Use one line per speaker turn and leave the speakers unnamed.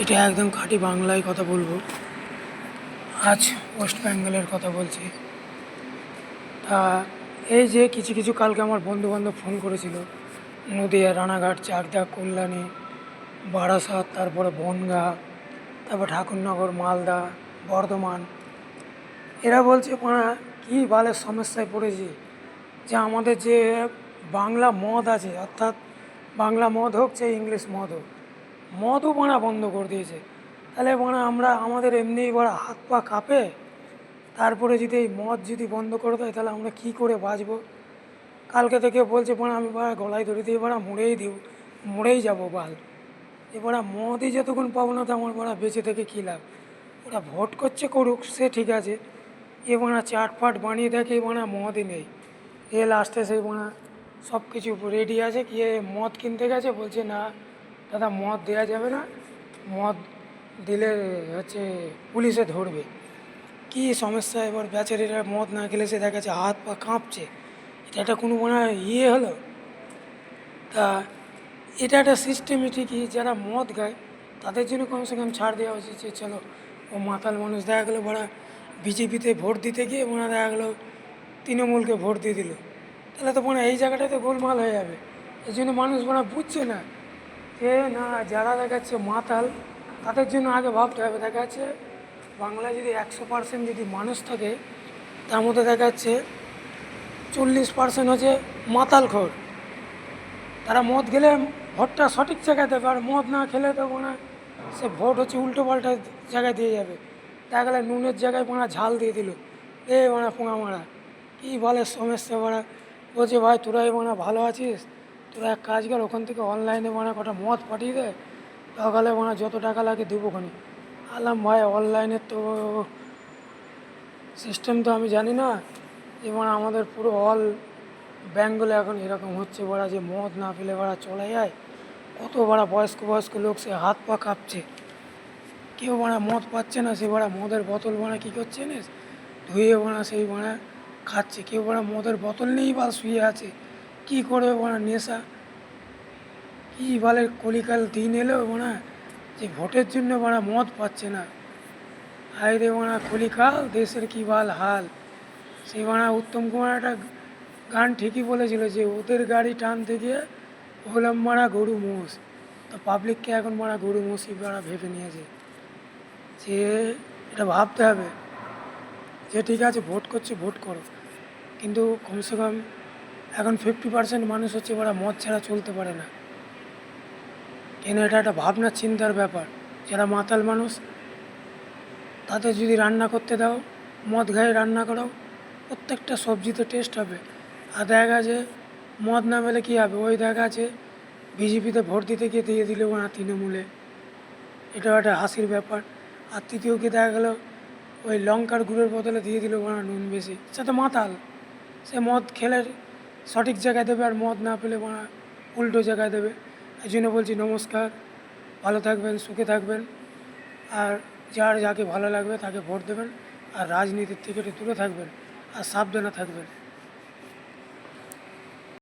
এটা একদম খাঁটি বাংলায় কথা বলবো। আজ ওয়েস্ট বেঙ্গলের কথা বলছি। তা এই যে কিছু কিছু কালকে আমার বন্ধুবান্ধব ফোন করেছিল, নদিয়া, রানাঘাট, চাকদা, কল্যাণী, বারাসাত, তারপরে বনগাঁ, তারপর ঠাকুরনগর, মালদা, বর্ধমান। এরা বলছে পাড়া কী বালের সমস্যায় পড়েছি, যে আমাদের যে বাংলা মদ আছে, অর্থাৎ বাংলা মদ হোক চাই ইংলিশ মদ হোক, মদও বানা বন্ধ করে দিয়েছে। তাহলে বানা আমরা আমাদের এমনিই বড় হাত পা কাঁপে, তারপরে যদি এই মদ যদি বন্ধ করে দেয় তাহলে আমরা কী করে বাঁচবো। কালকে থেকে বলছে বানা আমি বাড়া গলায় ধরে দিয়ে বাড়া মরেই যাবো বাল। এবার মদই যতক্ষণ পাবো না তো আমার বাড়া বেঁচে থেকে কী লাভ। ওরা ভোট করছে করুক, সে ঠিক আছে। এ বানা চাটফাট বানিয়ে দেখে বানা মদই নেই। এ লাস্টে সেই বানা সব কিছু রেডি আছে, গিয়ে মদ কিনতে গেছে, বলছে না দাদা মদ দেওয়া যাবে না, মদ দিলে হচ্ছে পুলিশে ধরবে। কী সমস্যা, এবার বেচারিরা মদ না খেলে সে দেখা যাচ্ছে হাত পা কাঁপছে। এটা একটা কোনো মনে হয় হলো। তা এটা একটা সিস্টেমেটিকই, যারা মদ খায় তাদের জন্য কমসে কম ছাড় দেওয়া উচিত, যে চলো ও মাতাল মানুষ দেখা গেলো বড়া বিজেপিতে ভোট দিতে গিয়ে ওনারা দেখা গেলো তৃণমূলকে ভোট দিয়ে দিল, তাহলে তো মনে হয় এই জায়গাটাতে গোলমাল হয়ে যাবে। এই জন্য মানুষ মনে বুঝছে না যে না, যারা দেখাচ্ছে মাতাল তাদের জন্য আগে ভাবতে হবে। দেখা যাচ্ছে বাংলায় যদি 100% যদি মানুষ থাকে, তার মধ্যে দেখা যাচ্ছে 40% হচ্ছে মাতালখোর। তারা মদ খেলে ভোটটা সঠিক জায়গায় দেবে, আর মদ না খেলে তো মনে হয় সে ভোট হচ্ছে উল্টো পাল্টা জায়গায় দিয়ে যাবে। দেখা গেলে নুনের জায়গায় মনে ঝাল দিয়ে দিল, এ মানে পোঙা মারা কী বলে সমস্যা মারা। বলছে ভাই তোরা মানে ভালো আছিস, তোরা এক কাজ কর ওখান থেকে অনলাইনে মানে কটা মদ পাঠিয়ে দে, সকালে মানে যত টাকা লাগে দেবো খানি। আলাম ভাই অনলাইনের তো সিস্টেম তো আমি জানি না, যে মানে আমাদের পুরো অল বেঙ্গলে এখন এরকম হচ্ছে বড়া, যে মদ না পেলে বড়া চলে যায়। কত বড়া বয়স্ক বয়স্ক লোক সে হাত পা কাঁপছে, কেউ বড়া মদ পাচ্ছে না, সে বড়া মদের বোতল বড়া কী করছে না ধুয়ে বড়া সেই বড়া খাচ্ছে। কেউ বড়া মদের বোতল নেই বা শুয়ে আছে, কী করবে বড়া নেশা। কী বালের কলিকাল দিন এলো বড়া, যে ভোটের জন্য বড়া মদ পাচ্ছে না। হায় রে বড়া কলিকাল, দেশের কী বাল হাল। সেই বড়া উত্তম কুমার একটা গান ঠিকই বলেছিল, যে ওদের গাড়ি টানতে গিয়ে হলাম মারা গরু মোষ। তো পাবলিককে এখন মারা গরু মোষই মারা ভেবে নিয়েছে। যে এটা ভাবতে হবে যে ঠিক আছে ভোট করছে ভোট করো, কিন্তু কমসে কম এখন 50% মানুষ হচ্ছে ওরা মদ ছাড়া চলতে পারে না। কেন এটা একটা ভাবনার চিন্তার ব্যাপার। যারা মাতাল মানুষ তাদের যদি রান্না করতে দাও, মদ খায় রান্না করাও, প্রত্যেকটা সবজিতে টেস্ট হবে। আর দেখা গেছে মদ না পেলে কী হবে, ওই দেখা আছে বিজেপিতে ভোট দিতে গিয়ে দিয়ে দিল না তৃণমূলে, এটাও একটা হাসির ব্যাপার। আর তৃতীয় কি দেখা গেলো ওই লঙ্কার গুঁড়োর বদলে দিয়ে দিল না নুন বেশি, সে তো মাতাল। সে মদ খেলে সঠিক জায়গায় দেবে, আর মদ না পেলে না উল্টো জায়গায় দেবে। এই জন্য বলছি নমস্কার, ভালো থাকবেন, সুখে থাকবেন, আর যার যাকে ভালো লাগবে তাকে ভোট দেবেন, আর রাজনীতির থেকে একটু দূরে থাকবেন, আর সাবধানে থাকবেন।